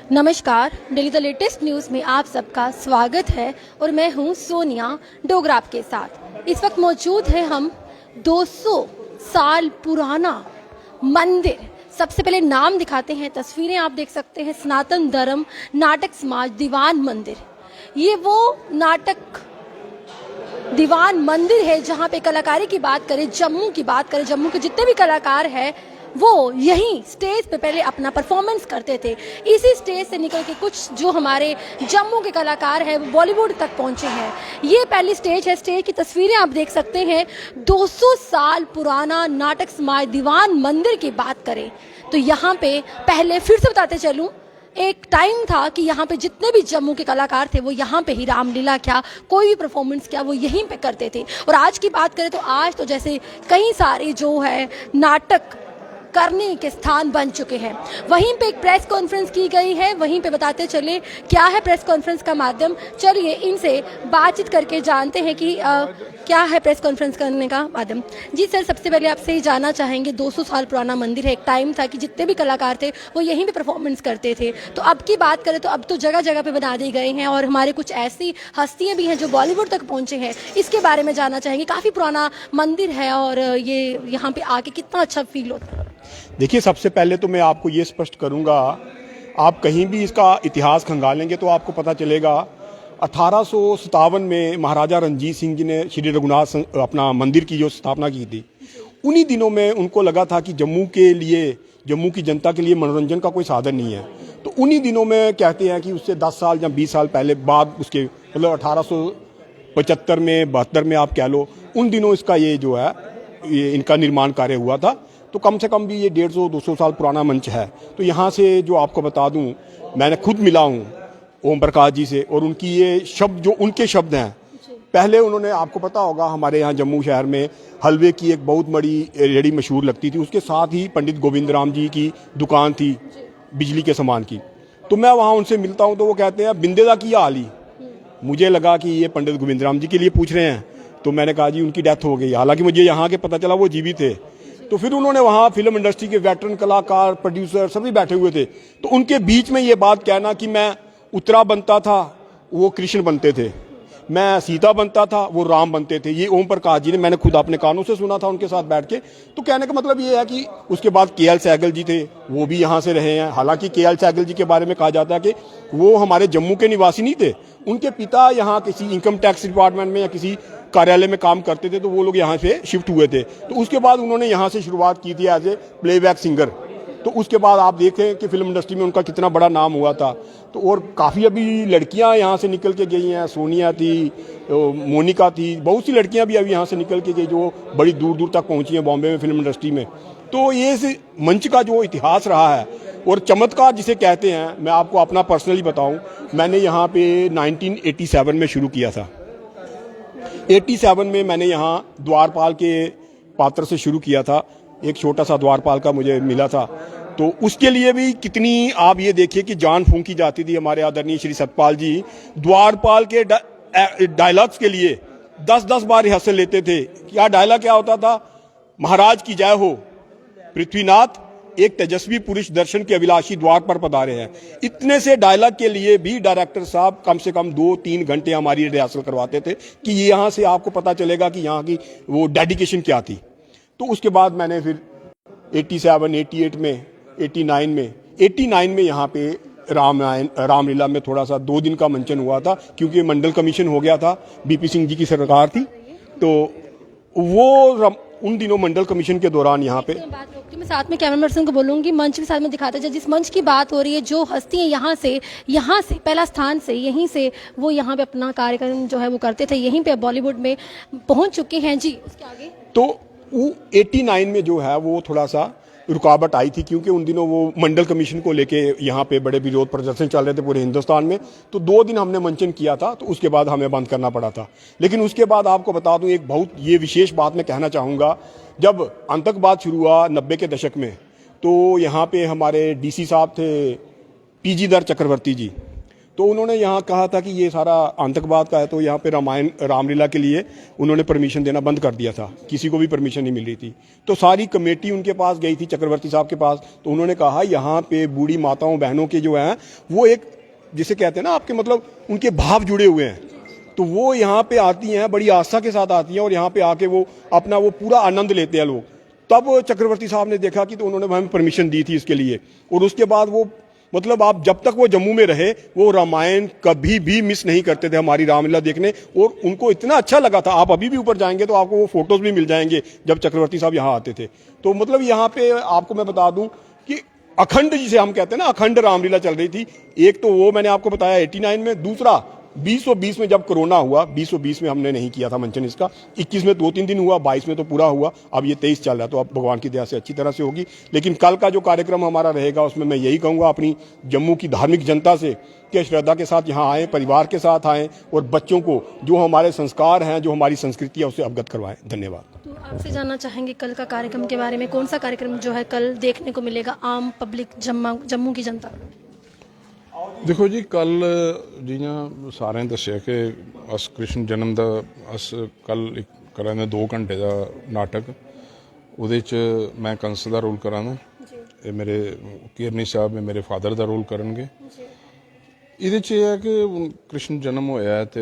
नमस्कार, daily the latest news में आप सबका स्वागत है और मैं हूं सोनिया डोगरा आपके साथ। इस वक्त मौजूद है हम 200 साल पुराना मंदिर। सबसे पहले नाम दिखाते हैं, तस्वीरें आप देख सकते हैं। सनातन धर्म नाटक समाज दीवान मंदिर, ये वो नाटक दीवान मंदिर है जहां पे कलाकारी की बात करें, जम्मू की बात करें, जम्मू के जितने भी कलाकार हैं वो यहीं स्टेज पे पहले अपना परफॉर्मेंस करते थे। इसी स्टेज से निकल के कुछ जो हमारे जम्मू के कलाकार हैं वो बॉलीवुड तक पहुंचे हैं। ये पहली स्टेज है। स्टेज की तस्वीरें आप देख सकते हैं। 200 साल पुराना नाटक समाज दीवान मंदिर की बात करें तो यहाँ पे पहले फिर से बताते चलूं, एक टाइम था कि यहाँ पे जितने भी जम्मू के कलाकार थे वो यहाँ पे ही रामलीला क्या, कोई भी परफॉर्मेंस क्या, वो यहीं पे करते थे। और आज की बात करें तो आज तो जैसे कई सारे जो है नाटक करने के स्थान बन चुके हैं। वहीं पे एक प्रेस कॉन्फ्रेंस की गई है, वहीं पे बताते चले क्या है प्रेस कॉन्फ्रेंस का माध्यम। चलिए इनसे बातचीत करके जानते हैं कि क्या है प्रेस कॉन्फ्रेंस करने का माध्यम। जी सर, सबसे पहले आपसे ही जानना चाहेंगे, 200 साल पुराना मंदिर है। एक टाइम था कि जितने भी कलाकार थे वो यहीं पे परफॉर्मेंस करते थे, तो अब की बात करें तो अब तो जगह जगह पे बना दिए गए हैं और हमारे कुछ ऐसी हस्तियां भी हैं जो बॉलीवुड तक पहुंचे हैं। इसके बारे में जानना चाहेंगे। काफ़ी पुराना मंदिर है और ये यहाँ पे आके कितना अच्छा फील होता है। देखिए, सबसे पहले तो मैं आपको ये स्पष्ट करूंगा, आप कहीं भी इसका इतिहास खंगालेंगे तो आपको पता चलेगा 1857 में महाराजा रणजीत सिंह जी ने श्री रघुनाथ अपना मंदिर की जो स्थापना की थी, उन्हीं दिनों में उनको लगा था कि जम्मू के लिए, जम्मू की जनता के लिए मनोरंजन का कोई साधन नहीं है। तो उन्हीं दिनों में कहते हैं कि उससे 10 साल या 20 साल पहले बाद उसके, मतलब 1875 में 72 में आप कह लो, उन दिनों इसका ये जो है ये इनका निर्माण कार्य हुआ था। तो कम से कम भी ये 150-200 साल पुराना मंच है। तो यहाँ से जो आपको बता दूं, मैंने खुद मिला हूँ ओम प्रकाश जी से, और उनकी ये शब्द जो उनके शब्द हैं, पहले उन्होंने, आपको पता होगा हमारे यहाँ जम्मू शहर में हलवे की एक बहुत बड़ी रेहड़ी मशहूर लगती थी, उसके साथ ही पंडित गोविंद राम जी की दुकान थी बिजली के सामान की। तो मैं वहाँ उनसे मिलता हूँ तो वो कहते हैं बिंदेदा की हाली। मुझे लगा कि ये पंडित गोविंद राम जी के लिए पूछ रहे हैं, तो मैंने कहा जी उनकी डेथ हो गई। हालांकि मुझे यहाँ के पता चला वो जीवित थे। तो फिर उन्होंने वहाँ फिल्म इंडस्ट्री के वेटरन कलाकार, प्रोड्यूसर सभी बैठे हुए थे, तो उनके बीच में ये बात कहना कि मैं उत्तरा बनता था वो कृष्ण बनते थे, मैं सीता बनता था वो राम बनते थे, ये ओम प्रकाश जी ने, मैंने खुद अपने कानों से सुना था उनके साथ बैठ के। तो कहने का मतलब ये है कि उसके बाद KL सहगल जी थे, वो भी यहाँ से रहे हैं। हालांकि KL सहगल जी के बारे में कहा जाता है कि वो हमारे जम्मू के निवासी नहीं थे, उनके पिता यहाँ किसी इनकम टैक्स डिपार्टमेंट में या किसी कार्यालय में काम करते थे, तो वो लोग यहाँ से शिफ्ट हुए थे। तो उसके बाद उन्होंने यहाँ से शुरुआत की थी एज ए प्लेबैक सिंगर। तो उसके बाद आप देखें कि फिल्म इंडस्ट्री में उनका कितना बड़ा नाम हुआ था। तो और काफ़ी अभी लड़कियां यहाँ से निकल के गई हैं, सोनिया थी, मोनिका थी, बहुत सी लड़कियां भी अभी यहाँ से निकल के गई जो बड़ी दूर दूर तक पहुँची हैं बॉम्बे में फिल्म इंडस्ट्री में। तो ये इस मंच का जो इतिहास रहा है और चमत्कार जिसे कहते हैं, मैं आपको अपना पर्सनली बताऊँ, मैंने यहाँ पे 1987 में शुरू किया था। 87 में मैंने यहाँ द्वारपाल के पात्र से शुरू किया था। एक छोटा सा द्वारपाल का मुझे मिला था, तो उसके लिए भी कितनी, आप ये देखिए कि जान फूंकी जाती थी। हमारे आदरणीय श्री सतपाल जी द्वारपाल के डायलॉग्स के लिए 10-10 बार रिहर्सल लेते थे। क्या डायलॉग क्या होता था? महाराज की जय हो, पृथ्वीनाथ एक तेजस्वी पुरुष दर्शन के अभिलाषी द्वार पर पधारे हैं। इतने से डायलॉग के लिए भी डायरेक्टर साहब कम से कम 2-3 घंटे हमारी रिहर्सल करवाते थे कि यहाँ से आपको पता चलेगा कि यहाँ की वो डेडिकेशन क्या थी। तो उसके बाद मैंने फिर 87, 88 में, 89 में यहाँ पे रामलीला में थोड़ा सा 2 दिन का मंचन हुआ था, क्योंकि मंडल कमीशन हो गया था, BP सिंह जी की सरकार थी। तो वो उन दिनों मंडल कमीशन के दौरान यहाँ पे मैं साथ में कैमरा पर्सन को बोलूंगी, मंच के साथ में दिखाते हैं। जिस मंच की बात हो रही है, जो हस्ती है यहाँ से पहला स्थान से, यहीं से वो यहाँ पे अपना कार्यक्रम जो है वो करते थे, यहीं पे बॉलीवुड में पहुंच चुके हैं। जी, उसके आगे तो 89 में जो है वो थोड़ा सा रुकावट आई थी, क्योंकि उन दिनों वो मंडल कमीशन को लेके यहाँ पे बड़े विरोध प्रदर्शन चल रहे थे पूरे हिंदुस्तान में। तो 2 दिन हमने मंचन किया था, तो उसके बाद हमें बंद करना पड़ा था। लेकिन उसके बाद आपको बता दूं, एक बहुत ये विशेष बात मैं कहना चाहूँगा, जब आतंकवाद शुरू हुआ 90 के दशक में, तो यहाँ पे हमारे DC साहब थे PG दर चक्रवर्ती जी। तो उन्होंने यहाँ कहा था कि ये सारा आतंकवाद का है, तो यहाँ पे रामायण रामलीला के लिए उन्होंने परमिशन देना बंद कर दिया था, किसी को भी परमिशन नहीं मिल रही थी। तो सारी कमेटी उनके पास गई थी, चक्रवर्ती साहब के पास, तो उन्होंने कहा यहाँ पे बूढ़ी माताओं बहनों के जो हैं वो एक जिसे कहते हैं ना आपके मतलब उनके भाव जुड़े हुए हैं, तो वो यहाँ पे आती हैं, बड़ी आस्था के साथ आती हैं और यहाँ पे आके वो अपना वो पूरा आनंद लेते हैं लोग। तब चक्रवर्ती साहब ने देखा कि तो उन्होंने हमें परमिशन दी थी इसके लिए, और उसके बाद वो मतलब आप जब तक वो जम्मू में रहे वो रामायण कभी भी मिस नहीं करते थे हमारी रामलीला देखने, और उनको इतना अच्छा लगा था। आप अभी भी ऊपर जाएंगे तो आपको वो फोटोज भी मिल जाएंगे जब चक्रवर्ती साहब यहाँ आते थे। तो मतलब यहाँ पे आपको मैं बता दूं कि अखंड जिसे हम कहते हैं ना, अखंड रामलीला चल रही थी। एक तो वो मैंने आपको बताया 89 में, दूसरा 2020 में जब कोरोना हुआ, 2020 में हमने नहीं किया था मंचन इसका, 21 में 2-3 दिन हुआ, 22 में तो पूरा हुआ, अब ये 23 चल रहा है, तो अब भगवान की दया से अच्छी तरह से होगी। लेकिन कल का जो कार्यक्रम हमारा रहेगा उसमें मैं यही कहूँगा अपनी जम्मू की धार्मिक जनता से कि श्रद्धा के साथ यहाँ आएँ, परिवार के साथ आएँ और बच्चों को जो हमारे संस्कार हैं, जो हमारी संस्कृति है उससे अवगत करवाएं। धन्यवाद। तो आपसे जानना चाहेंगे कल का कार्यक्रम के बारे में, कौन सा कार्यक्रम जो है कल देखने को मिलेगा आम पब्लिक जम्मू की जनता? देखो जी, कल जियां सारें दस्सिया कि अस कृष्ण जन्म दा अस कल करा दे 2 घंटे का नाटक, उहदे च मैं कंस का रोल करा दा, ये मेरे कीरनी साहब मेरे फादर का रोल करनगे। इहदे च है कि कृष्ण जन्म होया है, तो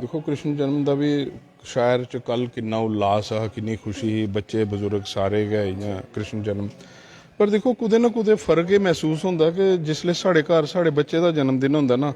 देखो कृष्ण जन्म का भी शहर च कल किन्ना उल्लास आ, किन्नी खुशी, बच्चे बजुर्ग सारे गए इ'यां कृष्ण जन्म। पर देखो कुदे ना कुदे फर्क ये महसूस होंदा कि जिसले साढ़े घर साढ़े बच्चे का जन्मदिन होंदा ना,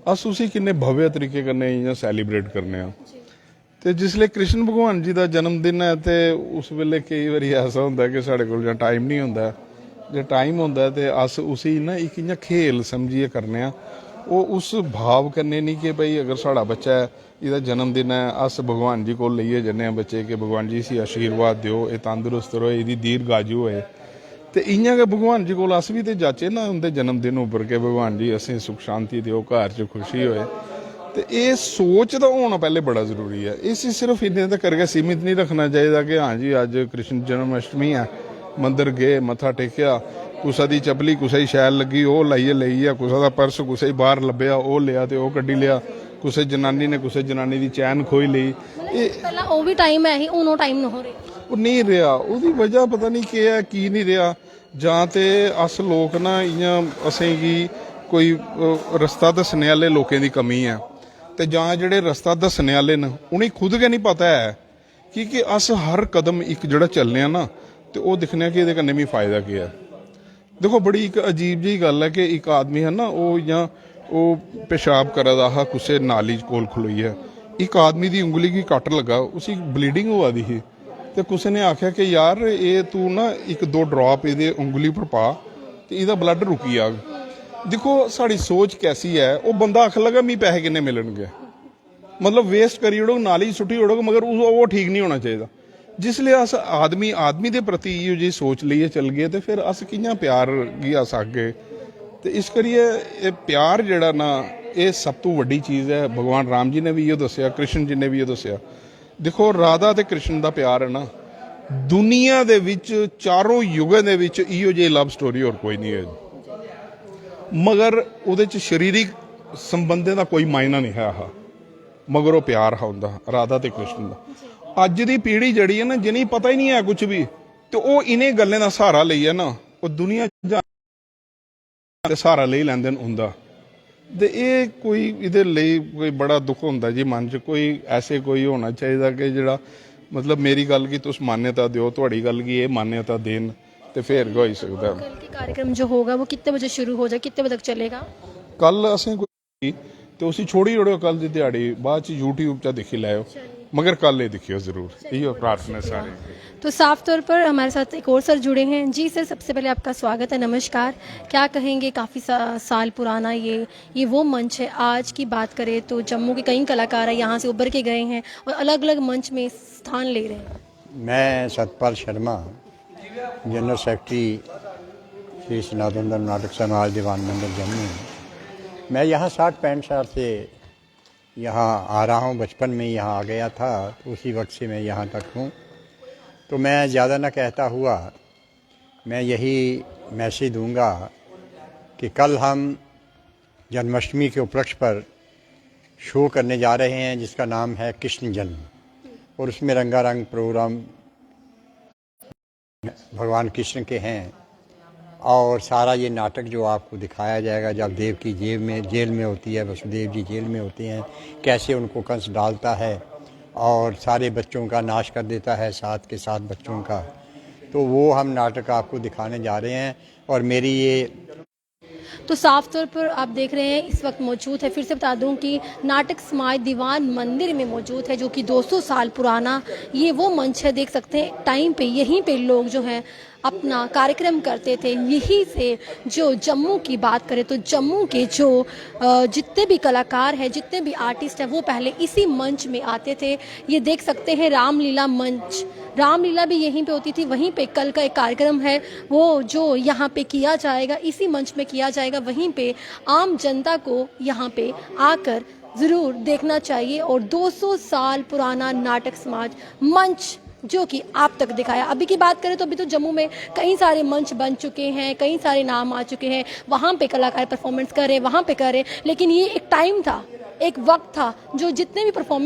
अस उसी किन्ने भव्य तरीके कन्नै इ'यां सैलीब्रेट करने आ। ते जिसले कृष्ण भगवान जी का जन्मदिन है तो उस वेले कई बारी ऐसा होंदा कि साढ़े कोल जां टाइम नहीं होंदा, जे टाइम होंदा ते अस उसी ना एक इ'यां खेल समझिए करने आ। वो उस भाव कन्नै नहीं कि भाई अगर साढ़ा बच्चा है, इसदा जन्मदिन है, अस भगवान जी कोल लेइयै जन्ने आ बच्चे कि भगवान जी इसी आशीर्वाद दिओ, ये तंदुरुस्त रहे, इसदी दीर्घायु होए। ते इ'यां गै भगवान जी कोल अस भी ते जाचे ना उंदे जन्मदिन उप्पर के भगवान जी असें सुख शांति दिओ, घर च खुशी होए। ते ये सोच दा होना पहले बड़ा जरूरी है। इसी सिर्फ इन्ने तक गै सीमित नहीं रखना चाहिए कि हाँ जी अज कृष्ण जन्माष्टमी है, मंदिर गए मत्था टेकिया, कुसा दी चपली कुसा ही शैल लगी ओह लाइयै लेई आ, कुसा दा पर्स कुसा ही बाहर लब्भेआ ओह लिया ते ओह कड्ढी लिया, कुसै जनानी ने कुसै जनानी दी चैन खोई ली। पहला वो भी टाइम है ही, उनो टाइम न हो रही, ਉਹ नहीं रहा, ਉਹਦੀ वजह पता नहीं ਕੀ है की नहीं रहा, ਜਾਂ ਤੇ ਅਸ ਲੋਕ ਨਾ ਇਆਂ ਅਸੀਂ ਕੀ ਕੋਈ ਰਸਤਾ ਦੱਸਣੇ ਵਾਲੇ ਲੋਕਾਂ ਦੀ ਕਮੀ ਹੈ, ਤੇ ਜਾਂ ਜਿਹੜੇ ਰਸਤਾ ਦੱਸਣੇ ਵਾਲੇ ਨੇ ਉਹਨੇ ਖੁਦ ਕੇ ਨਹੀਂ ਪਤਾ ਹੈ ਕਿ ਅਸ ਹਰ ਕਦਮ ਇੱਕ ਜਿਹੜਾ ਚੱਲਨੇ ਆ ਨਾ ਤੇ ਉਹ ਦਿਖਨੇ ਕਿ ਇਹਦੇ ਕੰਨੇ ਵੀ ਫਾਇਦਾ ਕੀ ਹੈ। देखो बड़ी एक अजीब जी गल है कि एक आदमी है ना वो पेशाब करा दा हा कुछ नाली कोल खलोई है, एक आदमी की उंगली की कट लगा, उसी ब्लीडिंग हुआ दी ही, तो कुछ ने आख्या कि यार ये तू ना 1-2 ड्रॉप ये उंगली पर पा तो इसका ब्लड रुकी जाग। देखो साड़ी सोच कैसी है, वो बंदा आख लगा मी पैसे किन्ने मिलणगे, मतलब वेस्ट करी ओड़ो नाली सुट्टी ओड़ो, मगर वो ठीक नहीं होना चाहिए। जिसले अस आदमी के प्रति इहो जी सोच लिए चल गए तो फिर अस कि'यां प्यार गी अस आगे। तो इस करिए ये प्यार जिहड़ा ना ये सब तो वड्डी चीज़ है। भगवान राम जी ने भी इहो दस्सिया, कृष्ण जी ने भी इहो दस्सिया। देखो राधा ते कृष्ण दा प्यार है ना दुनिया दे विच चारों युगां दे विच इहो जी लव स्टोरी और कोई नहीं है, मगर उहदे च शरीरिक संबंधें दा कोई मायना नहीं है हा, मगर वो प्यार हा उंदा राधा ते कृष्ण दा। अज की पीढ़ी जड़ी है ना जिन्हें पता ही नहीं है कुछ भी, तो वो इन्हें गल्लें का सहारा लईए ना वो दुनिया सहारा ले लैंदे उंदा। ते ये कोई इहदे लई कोई बड़ा दुख होंदा जी मन च, कोई ऐसे कोई होना चाहिए कि जिहड़ा मतलब मेरी गल की तुस मान्यता दिओ, तुहाड़ी गल की ये मान्यता देन, तो फिर गै होई सकदा। कल के कार्यक्रम जो होगा वो कितने बजे शुरू हो जाए, कितने बजे तक चलेगा? कल असें कोई तो उसी छोड़ी ओड़ो कल दी दिहाड़ी, बाद च यूट्यूब च दिखी लैओ, मगर कल ये दिखियो जरूर, इहो प्रार्थना सारे। तो साफ तौर पर हमारे साथ एक और सर जुड़े हैं। जी सर, सबसे पहले आपका स्वागत है, नमस्कार। क्या कहेंगे, काफ़ी साल पुराना ये वो मंच है, आज की बात करें तो जम्मू के कई कलाकार हैं यहाँ से उभर के गए हैं और अलग अलग मंच में स्थान ले रहे हैं। मैं सतपाल शर्मा, जनरल सेक्रेटरी श्री सनातन धर्म नाटक समाज दीवान मंडल जम्मू। मैं यहाँ 60-65 साल से यहाँ आ रहा हूँ, बचपन में यहाँ आ गया था, उसी वक्त से मैं यहाँ तक हूँ। तो मैं ज़्यादा न कहता हुआ मैं यही मैसेज दूंगा कि कल हम जन्माष्टमी के उपलक्ष्य पर शो करने जा रहे हैं जिसका नाम है कृष्ण जन्म, और उसमें रंगारंग प्रोग्राम भगवान कृष्ण के हैं। और सारा ये नाटक जो आपको दिखाया जाएगा, जब देव की जेल में होती है, वसुदेव जी जेल में होते हैं, कैसे उनको कंस डालता है और सारे बच्चों का नाश कर देता है, साथ के साथ बच्चों का। तो वो हम नाटक आपको दिखाने जा रहे हैं। और मेरी ये तो साफ तौर पर आप देख रहे हैं इस वक्त मौजूद है, फिर से बता दूं कि नाटक समाज दीवान मंदिर में मौजूद है, जो कि 200 साल पुराना ये वो मंच है। देख सकते हैं टाइम पे यहीं पे लोग जो हैं अपना कार्यक्रम करते थे। यहीं से जो जम्मू की बात करें तो जम्मू के जो जितने भी कलाकार हैं, जितने भी आर्टिस्ट हैं, वो पहले इसी मंच में आते थे। ये देख सकते हैं रामलीला मंच, रामलीला भी यहीं पे होती थी। वहीं पे कल का एक कार्यक्रम है वो जो यहाँ पे किया जाएगा, इसी मंच में किया जाएगा। वहीं पे आम जनता को यहाँ पे आकर ज़रूर देखना चाहिए। और 200 साल पुराना नाटक समाज मंच जो कि आप तक दिखाया। अभी की बात करें तो अभी तो जम्मू में कई सारे मंच बन चुके हैं, कई सारे नाम आ चुके हैं, वहाँ पे कलाकार परफॉर्मेंस कर रहे, वहाँ पे कर रहे। लेकिन ये एक टाइम था, एक वक्त था जो जितने भी परफॉर्मेंस